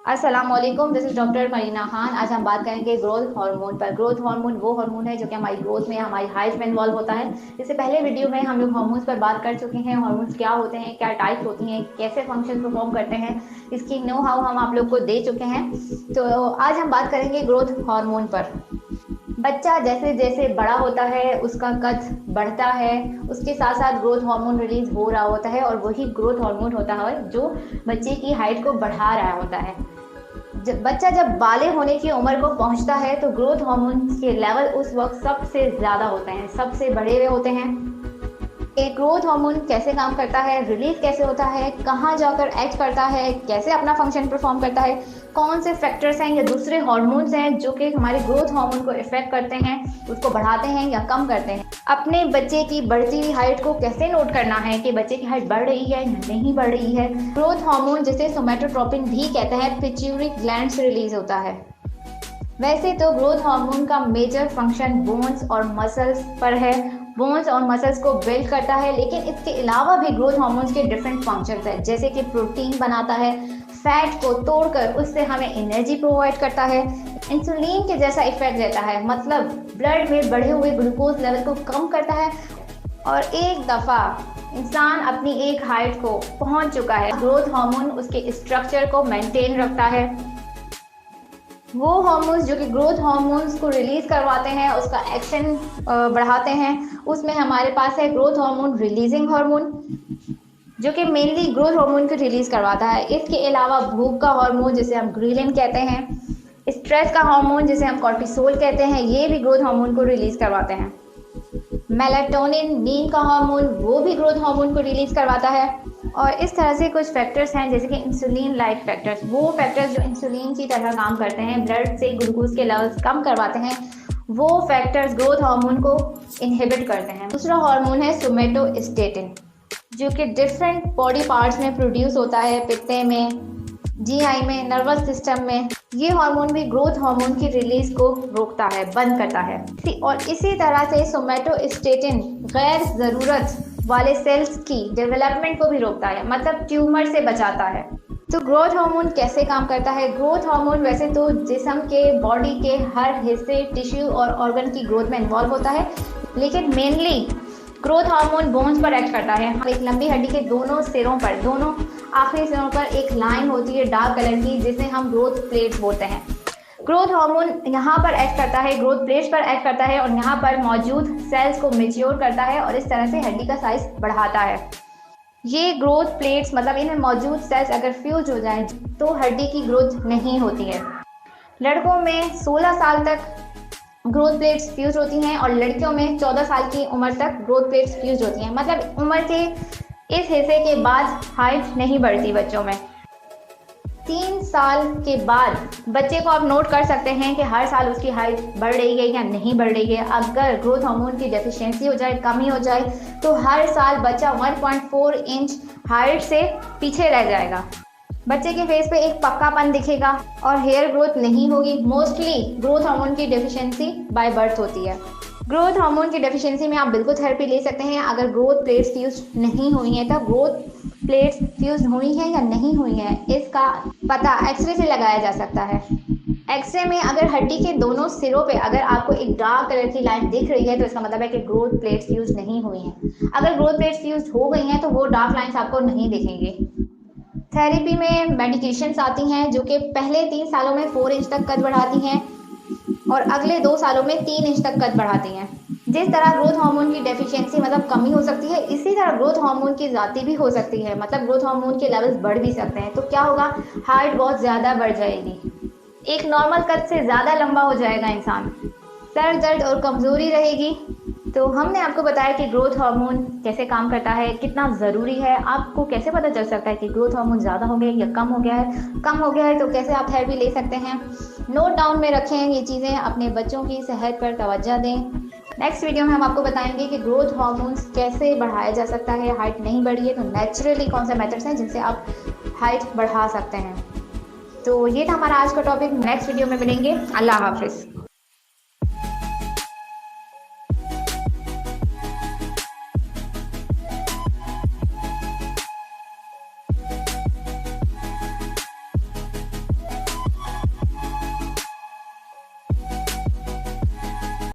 अस्सलाम वालेकुम, this is doctor Marina Khan. आज हम बात करेंगे ग्रोथ हार्मोन पर। ग्रोथ हार्मोन वो हार्मोन है जो कि हमारी ग्रोथ में, हमारी हाइट में इन्वॉल्व होता है। इससे पहले वीडियो में हम लोग हार्मोन्स पर बात कर चुके हैं। हार्मोन्स क्या होते हैं, क्या टाइप्स होती हैं, कैसे फंक्शन परफॉर्म करते हैं, इसकी नो हाउ हम आप लोग को दे चुके हैं। तो आज हम बात करेंगे ग्रोथ हार्मोन पर। बच्चा जैसे जैसे बड़ा होता है उसका कद बढ़ता है, उसके साथ साथ ग्रोथ हार्मोन रिलीज हो रहा होता है, और वही ग्रोथ हार्मोन होता है जो बच्चे की हाइट को बढ़ा रहा होता है। बच्चा जब बाले होने की उम्र को पहुंचता है तो ग्रोथ हार्मोन के लेवल उस वक्त सबसे ज्यादा होते हैं, सबसे बढ़े हुए होते हैं। एक ग्रोथ हार्मोन कैसे काम करता है, रिलीज कैसे होता है, कहाँ जाकर एक्ट करता है, कैसे अपना फंक्शन परफॉर्म करता है, कौन से फैक्टर्स हैं या दूसरे हार्मोन्स हैं जो कि हमारे ग्रोथ हार्मोन को इफेक्ट करते हैं, उसको बढ़ाते हैं या कम करते हैं। अपने बच्चे की बढ़ती हुई हाइट को कैसे नोट करना है कि बच्चे की हाइट बढ़ रही है या नहीं बढ़ रही है। ग्रोथ हार्मोन जिसे सोमेटोट्रोपिन भी कहते हैं, पिट्यूटरी ग्लैंड से रिलीज होता है। वैसे तो ग्रोथ हार्मोन का मेजर फंक्शन बोन्स और मसल्स पर है, बोन्स और मसल्स को बिल्ड करता है, लेकिन इसके अलावा भी ग्रोथ हार्मोन्स के डिफरेंट फंक्शंस हैं, जैसे कि प्रोटीन बनाता है, फैट को तोड़कर उससे हमें एनर्जी प्रोवाइड करता है, इंसुलिन के जैसा इफेक्ट देता है, मतलब ब्लड में बढ़े हुए ग्लूकोज लेवल को कम करता है। और एक दफ़ा इंसान अपनी एक हाइट को पहुंच चुका है, ग्रोथ हार्मोन उसके स्ट्रक्चर को मेंटेन रखता है। वो हार्मोन्स जो कि ग्रोथ हार्मोन्स को रिलीज करवाते हैं, उसका एक्शन बढ़ाते हैं, उसमें हमारे पास है ग्रोथ हार्मोन रिलीजिंग हार्मोन जो कि मेनली ग्रोथ हार्मोन को रिलीज करवाता है। इसके अलावा भूख का हार्मोन जिसे हम ग्रीलिन कहते हैं, स्ट्रेस का हार्मोन जिसे हम कॉर्टिसोल कहते हैं, ये भी ग्रोथ हार्मोन को रिलीज करवाते हैं। मेलाटोनिन नींद का हार्मोन वो भी ग्रोथ हार्मोन को रिलीज करवाता है। और इस तरह से कुछ फैक्टर्स हैं जैसे कि इंसुलिन लाइक फैक्टर्स, वो फैक्टर्स जो इंसुलिन की तरह काम करते हैं, ब्लड से ग्लूकोज के लेवल्स कम करवाते हैं, वो फैक्टर्स ग्रोथ हार्मोन को इनहिबिट करते हैं। दूसरा हार्मोन है सोमेटोस्टेटिन जो कि डिफरेंट बॉडी पार्ट्स में प्रोड्यूस होता है, पित्ते में, जीआई में, नर्वस सिस्टम में। ये हार्मोन भी ग्रोथ हार्मोन की रिलीज को रोकता है, बंद करता है। और इसी तरह से सोमेटोस्टेटिन गैर ज़रूरत वाले सेल्स की डेवलपमेंट को भी रोकता है, मतलब ट्यूमर से बचाता है। तो ग्रोथ हार्मोन कैसे काम करता है? ग्रोथ हार्मोन वैसे तो जिस्म के, बॉडी के हर हिस्से, टिश्यू और ऑर्गन की ग्रोथ में इन्वॉल्व होता है, लेकिन मेनली ग्रोथ हार्मोन बोन्स पर एक्ट करता है। एक लंबी हड्डी के दोनों सिरों पर, दोनों आखिरी सिरों पर एक लाइन होती है डार्क कलर की, जिसे हम ग्रोथ प्लेट्स बोलते हैं। ग्रोथ हार्मोन यहाँ पर एक्ट करता है, ग्रोथ प्लेट्स पर एक्ट करता है, और यहाँ पर मौजूद सेल्स को मैच्योर करता है और इस तरह से हड्डी का साइज बढ़ाता है। ये ग्रोथ प्लेट्स मतलब इनमें मौजूद सेल्स अगर फ्यूज हो जाएं तो हड्डी की ग्रोथ नहीं होती है। लड़कों में 16 साल तक ग्रोथ प्लेट्स फ्यूज होती हैं और लड़कियों में 14 साल की उम्र तक ग्रोथ प्लेट्स फ्यूज होती हैं, मतलब उम्र के इस हिस्से के बाद हाइट नहीं बढ़ती बच्चों में। 3 साल के बाद बच्चे को आप नोट कर सकते हैं कि हर साल उसकी हाइट बढ़ रही है या नहीं बढ़ रही है। अगर ग्रोथ हार्मोन की डेफिशिएंसी हो जाए, कमी हो जाए, तो हर साल बच्चा 1.4 इंच हाइट से पीछे रह जाएगा। बच्चे के फेस पे एक पक्कापन दिखेगा और हेयर ग्रोथ नहीं होगी। मोस्टली ग्रोथ हार्मोन की डेफिशिएंसी बाय बर्थ होती है। ग्रोथ हार्मोन की डेफिशिएंसी में आप बिल्कुल थेरेपी ले सकते हैं। अगर ग्रोथ प्लेट्स फ्यूज नहीं हुई हैं, तब ग्रोथ प्लेट्स फ्यूज हुई हैं या नहीं हुई हैं, इसका पता एक्सरे से लगाया जा सकता है। एक्सरे में अगर हड्डी के दोनों सिरों पे अगर आपको एक डार्क कलर की लाइन दिख रही है तो इसका मतलब है कि ग्रोथ प्लेट्स फ्यूज नहीं हुई हैं। अगर ग्रोथ प्लेट्स फ्यूज हो गई हैं तो वो डार्क लाइन्स आपको नहीं दिखेंगी। थेरेपी में मेडिकेशंस आती हैं जो कि पहले 3 सालों में 4 इंच तक कद बढ़ाती हैं और अगले 2 सालों में 3 इंच तक कद बढ़ाती हैं। जिस तरह ग्रोथ हार्मोन की डेफिशिएंसी मतलब कमी हो सकती है, इसी तरह ग्रोथ हार्मोन की ज़्यादती भी हो सकती है, मतलब ग्रोथ हार्मोन के लेवल्स बढ़ भी सकते हैं। तो क्या होगा, हाइट बहुत ज़्यादा बढ़ जाएगी, एक नॉर्मल कद से ज़्यादा लंबा हो जाएगा इंसान, सर दर्द और कमज़ोरी रहेगी। तो हमने आपको बताया कि ग्रोथ हार्मोन कैसे काम करता है, कितना ज़रूरी है। आपको कैसे पता चल सकता है कि ग्रोथ हार्मोन ज़्यादा हो गया या कम हो गया है? कम हो गया है तो कैसे आप थेरेपी ले सकते हैं? नोट डाउन में रखें ये चीज़ें, अपने बच्चों की सेहत पर तवज्जो दें। नेक्स्ट वीडियो में हम आपको बताएंगे कि ग्रोथ हार्मोन्स कैसे बढ़ाया जा सकता है। हाइट नहीं बढ़ी है तो नेचुरली कौन से मेथड्स हैं जिनसे आप हाइट बढ़ा सकते हैं। तो ये था हमारा आज का टॉपिक। नेक्स्ट वीडियो में मिलेंगे। अल्लाह हाफिज़।